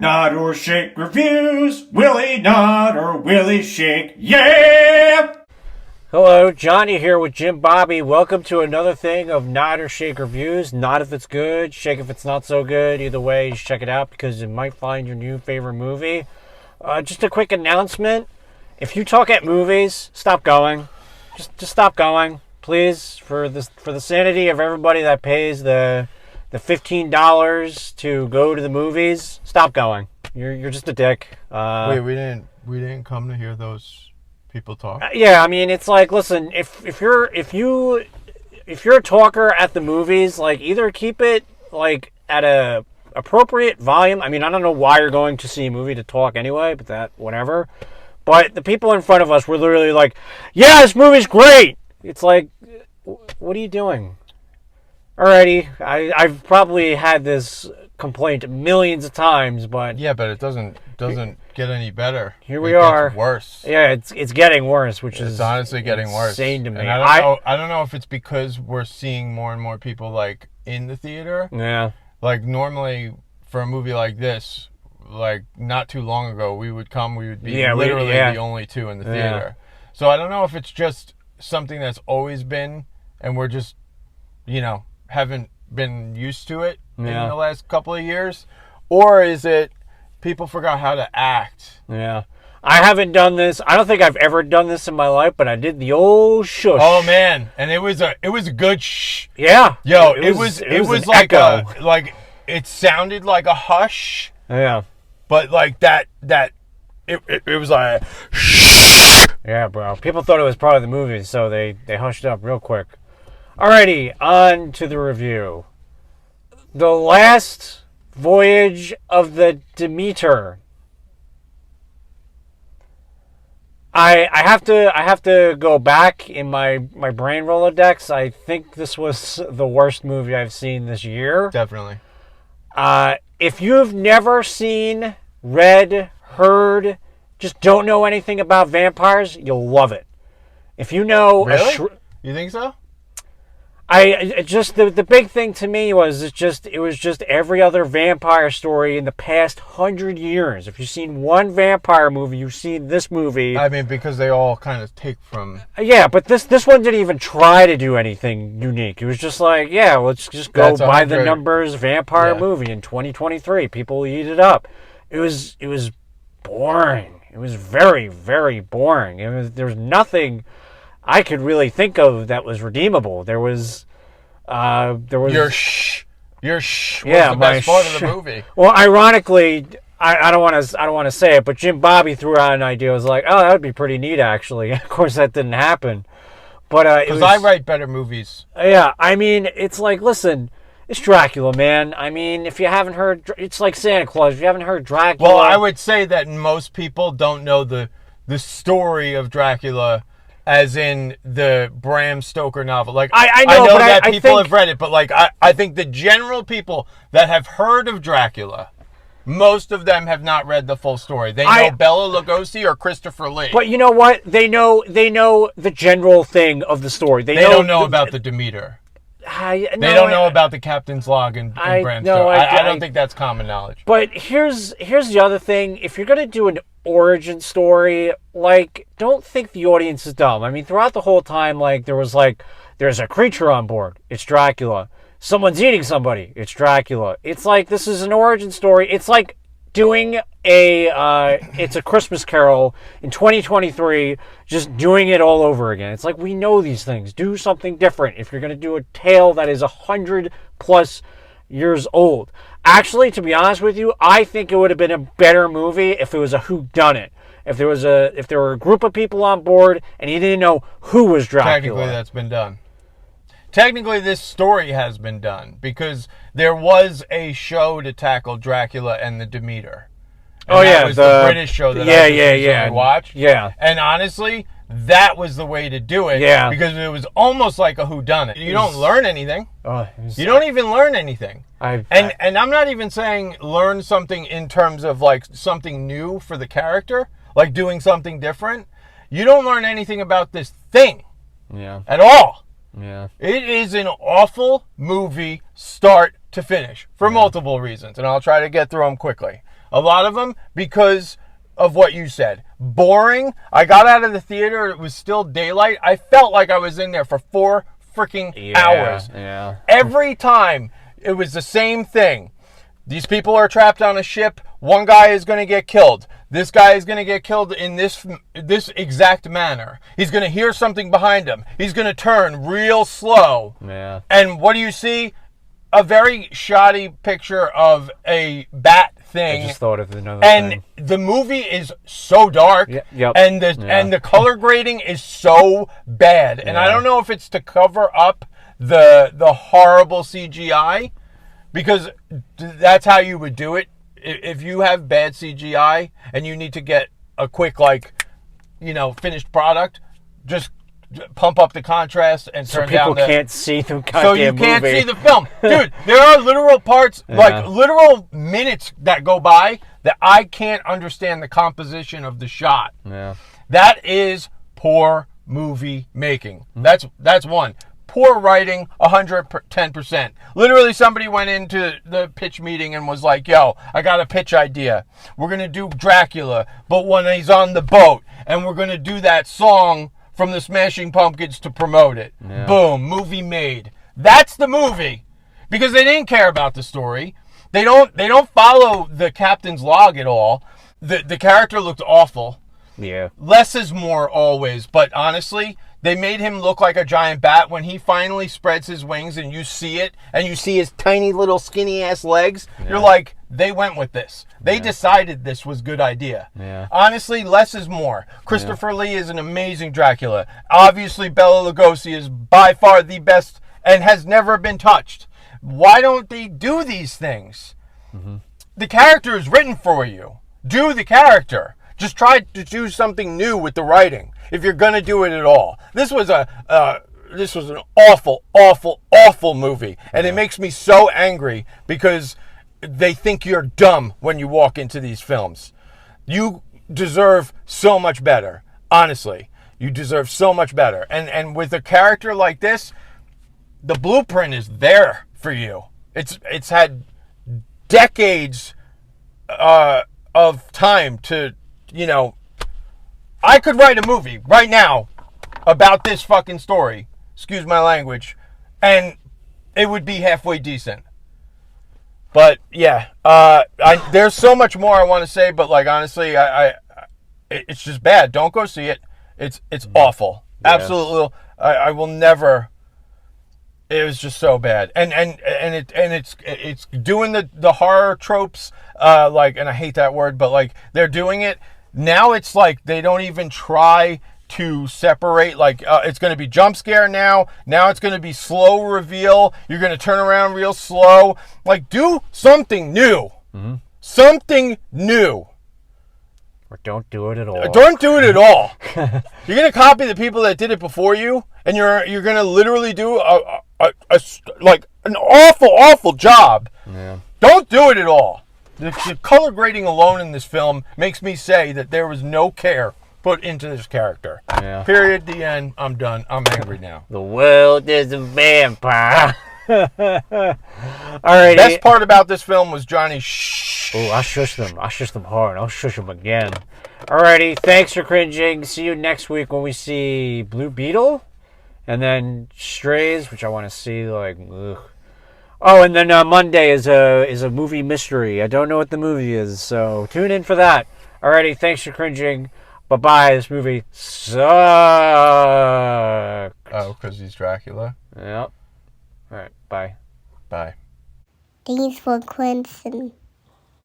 Nod or Shake reviews. Willie nod or Willie shake. Yeah! Hello, Johnny here with Jim Bobby. Welcome to another thing of Nod or Shake reviews. Nod if it's good, shake if it's not so good. Either way, just check it out because it might find your new favorite movie. Just a quick announcement. If you talk at movies, stop going. Just stop going, please, for the sanity of everybody that pays the $15 to go to the movies. Stop going. You're just a dick. Wait, we didn't come to hear those people talk. Yeah, I mean, it's like, listen, if you're a talker at the movies, like, either keep it like at a appropriate volume. I mean, I don't know why you're going to see a movie to talk anyway, but that whatever. But the people in front of us were literally like, "Yeah, this movie's great." It's like, what are you doing? Alrighty, I've probably had this complaint millions of times, but yeah, but it doesn't get any better. Here we are. Gets worse. Yeah, it's getting worse, which is honestly getting worse. Insane to me. And I don't know if it's because we're seeing more and more people like in the theater. Yeah. Like normally for a movie like this, like not too long ago, we would be literally the only two in the theater. So I don't know if it's just something that's always been, and we're just, haven't been used to it in the last couple of years, or is it people forgot how to act? Yeah. I haven't done this. I don't think I've ever done this in my life, but I did the old shush. Oh man, and it was a good shh. Yeah. Yo, it was like echo. It sounded like a hush. Yeah. But like it was like shh. Yeah, bro. People thought it was part of the movie, so they hushed up real quick. Alrighty, on to the review. The last voyage of the Demeter. I have to go back in my brain Rolodex. I think this was the worst movie I've seen this year. Definitely. If you've never seen, read, heard, just don't know anything about vampires, you'll love it. If you know... Really? You think so? The big thing to me was it was just every other vampire story in the past 100 years. If you've seen one vampire movie, you've seen this movie. I mean, because they all kind of take from... Yeah, but this one didn't even try to do anything unique. It was just like, yeah, let's just go by the numbers vampire movie in 2023. People eat it up. It was boring. It was very, very boring. There was nothing I could really think of that was redeemable. There was your shh was the best part of the movie. Well, ironically, I don't want to say it, but Jim Bobby threw out an idea. I was like, oh, that would be pretty neat, actually. Of course, that didn't happen. But because I write better movies. Yeah, I mean, it's like, listen, it's Dracula, man. I mean, if you haven't heard, it's like Santa Claus. If you haven't heard Dracula, well, I would say that most people don't know the story of Dracula. As in the Bram Stoker novel. Like I know that people have read it, but like I think the general people that have heard of Dracula, most of them have not read the full story. They know Bela Lugosi or Christopher Lee. But you know what? They know the general thing of the story. They don't know about the Demeter. They don't know about the captain's log and Bram Stoker. I don't think that's common knowledge. But here's the other thing. If you're going to do an origin story, like, don't think the audience is dumb. I mean, throughout the whole time, like, there's a creature on board. It's Dracula. Someone's eating somebody. It's Dracula. It's like, this is an origin story. It's like doing it's a Christmas Carol in 2023, just doing it all over again. It's like, we know these things. Do something different if you're going to do a tale that is 100+ years old. Actually, to be honest with you, I think it would have been a better movie if it was a whodunit. If there were a group of people on board and you didn't know who was Dracula. Technically, that's been done. Technically, this story has been done because there was a show to tackle Dracula and the Demeter. And that was the British show that I watched. Yeah. And honestly, that was the way to do it. Yeah. Because it was almost like a whodunit. You don't learn anything. You don't even learn anything. And I'm not even saying learn something in terms of like something new for the character, like doing something different. You don't learn anything about this thing. Yeah. At all. Yeah. It is an awful movie start to finish for multiple reasons, and I'll try to get through them quickly. A lot of them because of what you said. Boring. I got out of the theater. It was still daylight. I felt like I was in there for 4 freaking hours. Yeah. Every time it was the same thing. These people are trapped on a ship. One guy is going to get killed. This guy is going to get killed in this exact manner. He's going to hear something behind him. He's going to turn real slow. Yeah. And what do you see? A very shoddy picture of a bat thing. I just thought of another thing. And the movie is so dark. Yep. And the color grading is so bad. And I don't know if it's to cover up the horrible CGI, because that's how you would do it. If you have bad CGI and you need to get a quick, finished product, just pump up the contrast and turn down the... So people can't see the goddamn So you can't movie. see the film. Dude, there are literal parts, literal minutes that go by that I can't understand the composition of the shot. Yeah. That is poor movie making. That's one. Poor writing, 110%. Literally, somebody went into the pitch meeting and was like, yo, I got a pitch idea. We're going to do Dracula, but when he's on the boat. And we're going to do that song from the Smashing Pumpkins to promote it. Yeah. Boom, movie made. That's the movie. Because they didn't care about the story. They don't follow the captain's log at all. The character looked awful. Yeah. Less is more always, but honestly, they made him look like a giant bat. When he finally spreads his wings and you see it, and you see his tiny little skinny ass legs, you're like, they went with this. They decided this was a good idea. Yeah. Honestly, less is more. Christopher Lee is an amazing Dracula. Obviously, Bela Lugosi is by far the best and has never been touched. Why don't they do these things? Mm-hmm. The character is written for you. Do the character. Just try to do something new with the writing if you're going to do it at all. This was an awful, awful, awful movie. And it makes me so angry because they think you're dumb when you walk into these films. You deserve so much better. Honestly, you deserve so much better. And with a character like this, the blueprint is there for you. It's had decades of time to... I could write a movie right now about this fucking story, excuse my language, and it would be halfway decent. But yeah, there's so much more I want to say, but honestly, it's just bad. Don't go see it. It's awful. Yeah. Absolutely. I will never. It was just so bad, and it's doing the horror tropes, and I hate that word, but they're doing it. Now it's like they don't even try to separate. It's going to be jump scare now. Now it's going to be slow reveal. You're going to turn around real slow. Do something new. Mm-hmm. Something new. Or don't do it at all. Don't do it at all. You're going to copy the people that did it before you, and you're going to literally do an awful job. Yeah. Don't do it at all. The color grading alone in this film makes me say that there was no care put into this character. Yeah. Period. The end. I'm done. I'm angry now. The world is a vampire. Alrighty. Best part about this film was Johnny shh. Oh, I'll shush them. I'll shush them hard. I'll shush them again. Alrighty. Thanks for cringing. See you next week when we see Blue Beetle. And then Strays, which I want to see. Ugh. Oh, and then Monday is a movie mystery. I don't know what the movie is, so tune in for that. Alrighty, thanks for cringing. Bye-bye. This movie sucks. Oh, because he's Dracula? Yep. Alright, bye. Bye. Thanks for cringing.